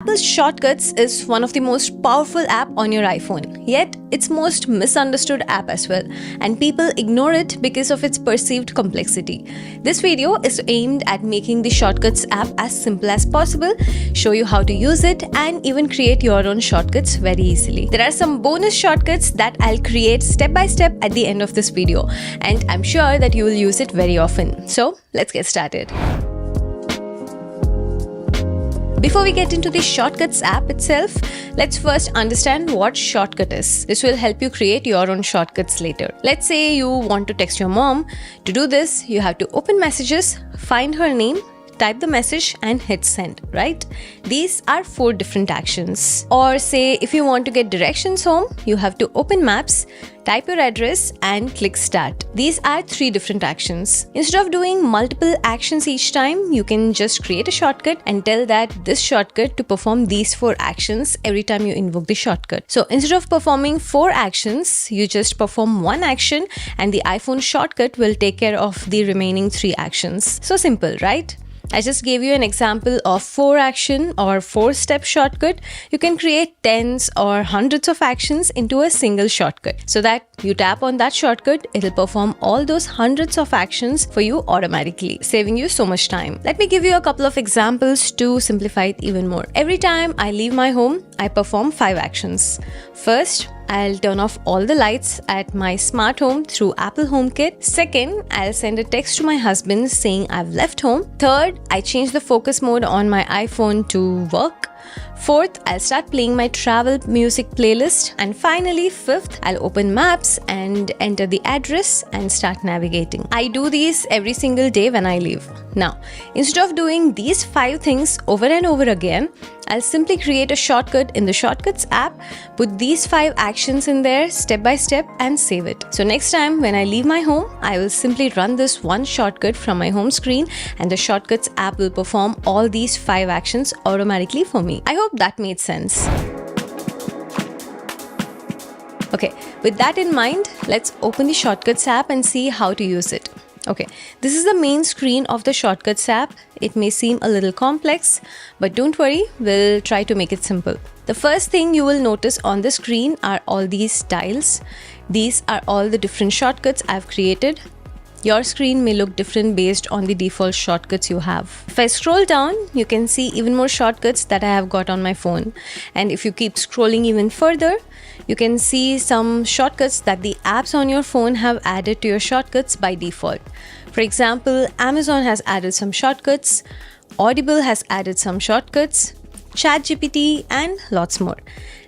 Apple Shortcuts is one of the most powerful app on your iPhone, yet its most misunderstood app as well, and people ignore it because of its perceived complexity. This video is aimed at making the Shortcuts app as simple as possible, show you how to use it, and even create your own shortcuts very easily. There are some bonus shortcuts that I'll create step by step at the end of this video, and I'm sure that you will use it very often. So let's get started. Before we get into the Shortcuts app itself, let's first understand what Shortcut is. This will help you create your own shortcuts later. Let's say you want to text your mom. To do this, you have to open Messages, find her name, type the message and hit send, right? These are 4 different actions. Or say if you want to get directions home, you have to open Maps, type your address and click start. These are 3 different actions. Instead of doing multiple actions each time, you can just create a shortcut and tell that this shortcut to perform these 4 actions every time you invoke the shortcut. So instead of performing 4 actions, you just perform 1 action and the iPhone shortcut will take care of the remaining 3 actions. So simple, right? I just gave you an example of 4 action or 4-step shortcut. You can create tens or hundreds of actions into a single shortcut so that you tap on that shortcut, it'll perform all those hundreds of actions for you automatically, saving you so much time. Let me give you a couple of examples to simplify it even more. Every time I leave my home, I perform 5 actions. First, I'll turn off all the lights at my smart home through Apple HomeKit. Second, I'll send a text to my husband saying I've left home. Third, I change the focus mode on my iPhone to work. Fourth, I'll start playing my travel music playlist. And finally, fifth, I'll open Maps and enter the address and start navigating. I do these every single day when I leave. Now, instead of doing these 5 things over and over again, I'll simply create a shortcut in the Shortcuts app, put these 5 actions in there step by step and save it. So next time when I leave my home, I will simply run this one shortcut from my home screen and the Shortcuts app will perform all these 5 actions automatically for me. I hope that made sense. Okay, with that in mind, let's open the Shortcuts app and see how to use it. Okay, this is the main screen of the Shortcuts app. It may seem a little complex, but don't worry, we'll try to make it simple. The first thing you will notice on the screen are all these tiles. These are all the different shortcuts I've created. Your screen may look different based on the default shortcuts you have. If I scroll down, you can see even more shortcuts that I have got on my phone. And if you keep scrolling even further, you can see some shortcuts that the apps on your phone have added to your shortcuts by default. For example, Amazon has added some shortcuts, Audible has added some shortcuts, ChatGPT, and lots more.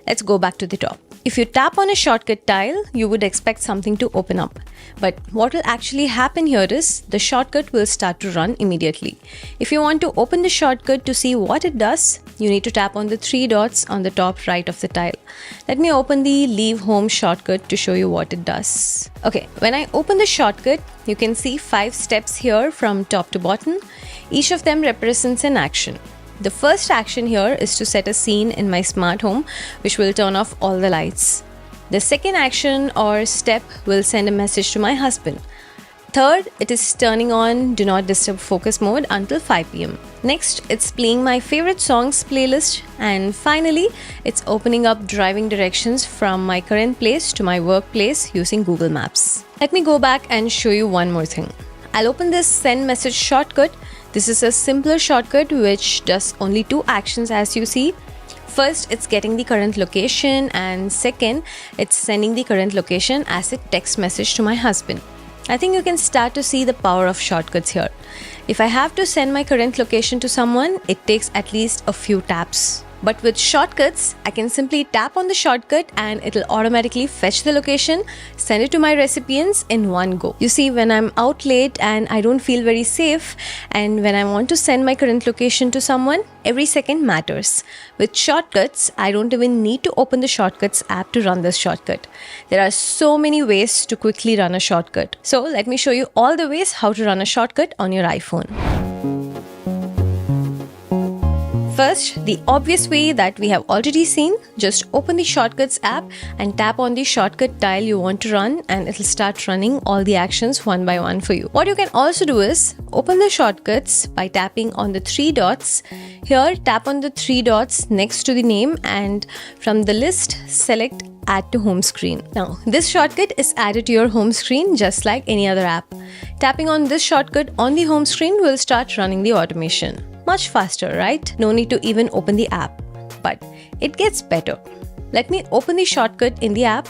Let's go back to the top. If you tap on a shortcut tile, you would expect something to open up. But what will actually happen here is the shortcut will start to run immediately. If you want to open the shortcut to see what it does, you need to tap on the 3 dots on the top right of the tile. Let me open the Leave Home shortcut to show you what it does. Okay, when I open the shortcut, you can see 5 steps here from top to bottom. Each of them represents an action. The first action here is to set a scene in my smart home, which will turn off all the lights. The second action or step will send a message to my husband. Third, it is turning on Do Not Disturb focus mode until 5 p.m. Next, it's playing my favorite songs playlist. And finally, it's opening up driving directions from my current place to my workplace using Google Maps. Let me go back and show you one more thing. I'll open this send message shortcut. This is a simpler shortcut which does only 2 actions as you see. First, it's getting the current location, and second, it's sending the current location as a text message to my husband. I think you can start to see the power of shortcuts here. If I have to send my current location to someone, it takes at least a few taps. But with shortcuts, I can simply tap on the shortcut and it'll automatically fetch the location, send it to my recipients in one go. You see, when I'm out late and I don't feel very safe, and when I want to send my current location to someone, every second matters. With shortcuts, I don't even need to open the Shortcuts app to run this shortcut. There are so many ways to quickly run a shortcut. So let me show you all the ways how to run a shortcut on your iPhone. First, the obvious way that we have already seen, just open the Shortcuts app and tap on the shortcut tile you want to run, and it'll start running all the actions one by one for you. What you can also do is open the shortcuts by tapping on the three dots. Here, tap on the three dots next to the name, and from the list, select Add to Home Screen. Now, this shortcut is added to your home screen just like any other app. Tapping on this shortcut on the home screen will start running the automation. Much faster, right? No need to even open the app. But it gets better. Let me open the shortcut in the app.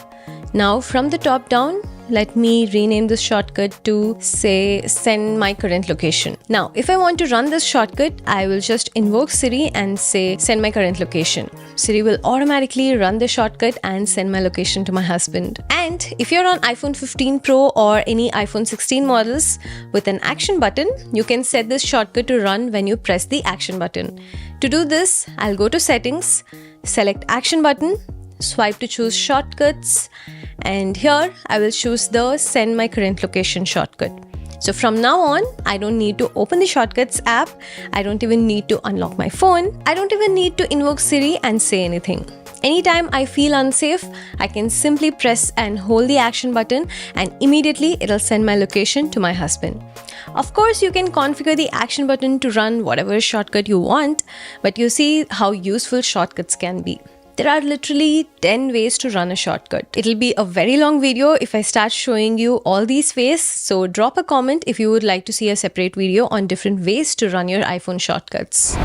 Now, from the top down, let me rename this shortcut to, say, send my current location. Now, if I want to run this shortcut, I will just invoke Siri and say, send my current location. Siri will automatically run the shortcut and send my location to my husband. And if you're on iPhone 15 Pro or any iPhone 16 models with an action button, you can set this shortcut to run when you press the action button. To do this, I'll go to Settings, select Action Button, swipe to choose Shortcuts, and here I will choose the Send My Current Location shortcut. So from now on, I don't need to open the Shortcuts app, I don't even need to unlock my phone, I don't even need to invoke Siri and say anything. Anytime I feel unsafe, I can simply press and hold the action button, and immediately it'll send my location to my husband. Of course, you can configure the action button to run whatever shortcut you want, but you see how useful shortcuts can be. There are literally 10 ways to run a shortcut. It'll be a very long video if I start showing you all these ways, so drop a comment if you would like to see a separate video on different ways to run your iPhone shortcuts.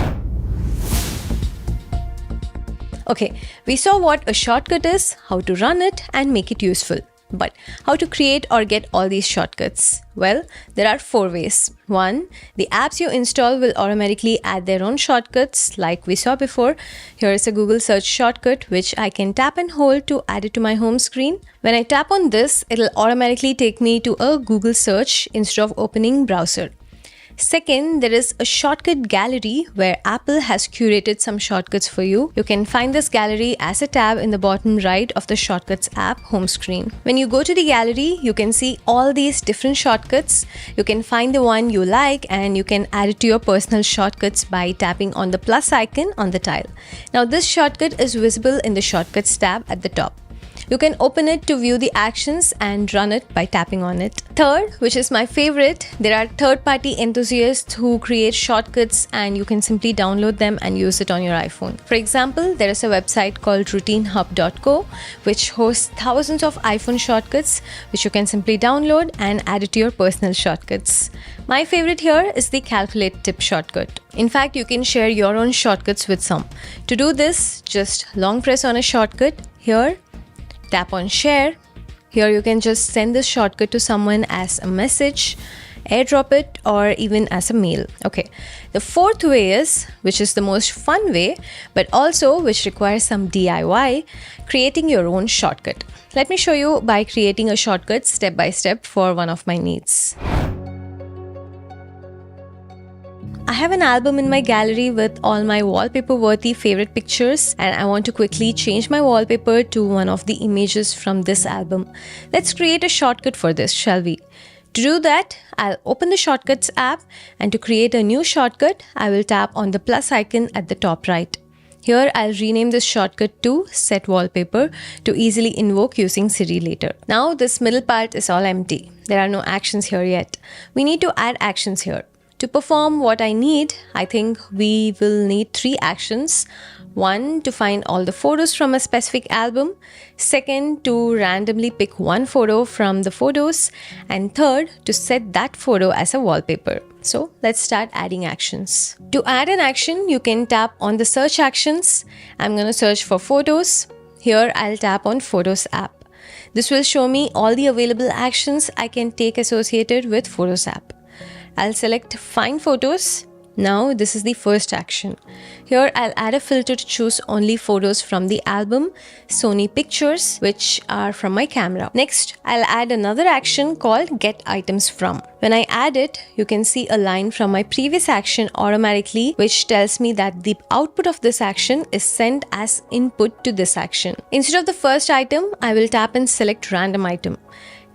Okay, we saw what a shortcut is, how to run it and make it useful. But how to create or get all these shortcuts? Well, there are 4 ways. 1. The apps you install will automatically add their own shortcuts like we saw before. Here is a Google search shortcut which I can tap and hold to add it to my home screen. When I tap on this, it'll automatically take me to a Google search instead of opening browser. Second, there is a shortcut gallery where Apple has curated some shortcuts for you. You can find this gallery as a tab in the bottom right of the Shortcuts app home screen. When you go to the gallery, you can see all these different shortcuts. You can find the one you like and you can add it to your personal shortcuts by tapping on the plus icon on the tile. Now, this shortcut is visible in the Shortcuts tab at the top. You can open it to view the actions and run it by tapping on it. Third, which is my favorite, there are third-party enthusiasts who create shortcuts and you can simply download them and use it on your iPhone. For example, there is a website called routinehub.co which hosts thousands of iPhone shortcuts which you can simply download and add it to your personal shortcuts. My favorite here is the Calculate Tip shortcut. In fact, you can share your own shortcuts with some. To do this, just long press on a shortcut here, tap on share. Here you can just send this shortcut to someone as a message, airdrop it, or even as a mail. Okay, the fourth way is, which is the most fun way, but also which requires some DIY, creating your own shortcut. Let me show you by creating a shortcut step by step for one of my needs. I have an album in my gallery with all my wallpaper-worthy favorite pictures, and I want to quickly change my wallpaper to one of the images from this album. Let's create a shortcut for this, shall we? To do that, I'll open the Shortcuts app, and to create a new shortcut, I will tap on the plus icon at the top right. Here, I'll rename this shortcut to Set Wallpaper to easily invoke using Siri later. Now, this middle part is all empty. There are no actions here yet. We need to add actions here. To perform what I need, I think we will need 3 actions. 1, to find all the photos from a specific album. 2, to randomly pick one photo from the photos. And 3, to set that photo as a wallpaper. So let's start adding actions. To add an action, you can tap on the search actions. I'm going to search for photos. Here I'll tap on Photos app. This will show me all the available actions I can take associated with Photos app. I'll select Find Photos. Now this is the first action. Here I'll add a filter to choose only photos from the album Sony Pictures, which are from my camera. Next, I'll add another action called Get Items From. When I add it, you can see a line from my previous action automatically, which tells me that the output of this action is sent as input to this action. Instead of the first item, I will tap and select Random Item.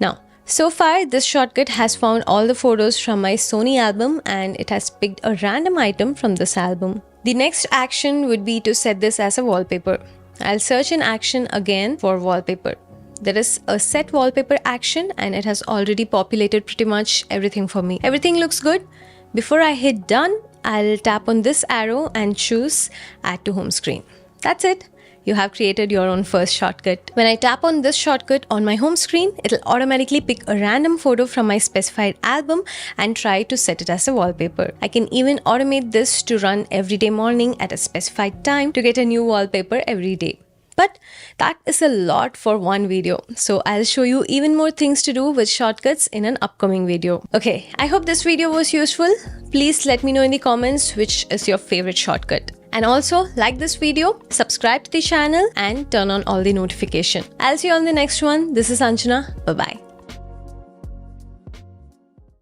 Now, so far, this shortcut has found all the photos from my Sony album and it has picked a random item from this album. The next action would be to set this as a wallpaper. I'll search in action again for wallpaper. There is a set wallpaper action and it has already populated pretty much everything for me. Everything looks good. Before I hit done, I'll tap on this arrow and choose add to home screen. That's it. You have created your own first shortcut. When I tap on this shortcut on my home screen, it'll automatically pick a random photo from my specified album and try to set it as a wallpaper. I can even automate this to run every day morning at a specified time to get a new wallpaper every day. But that is a lot for one video, so I'll show you even more things to do with shortcuts in an upcoming video. Okay, I hope this video was useful. Please let me know in the comments which is your favorite shortcut. And also like this video, subscribe to the channel and turn on all the notifications. I'll see you on the next one. This is Anjana. Bye-bye.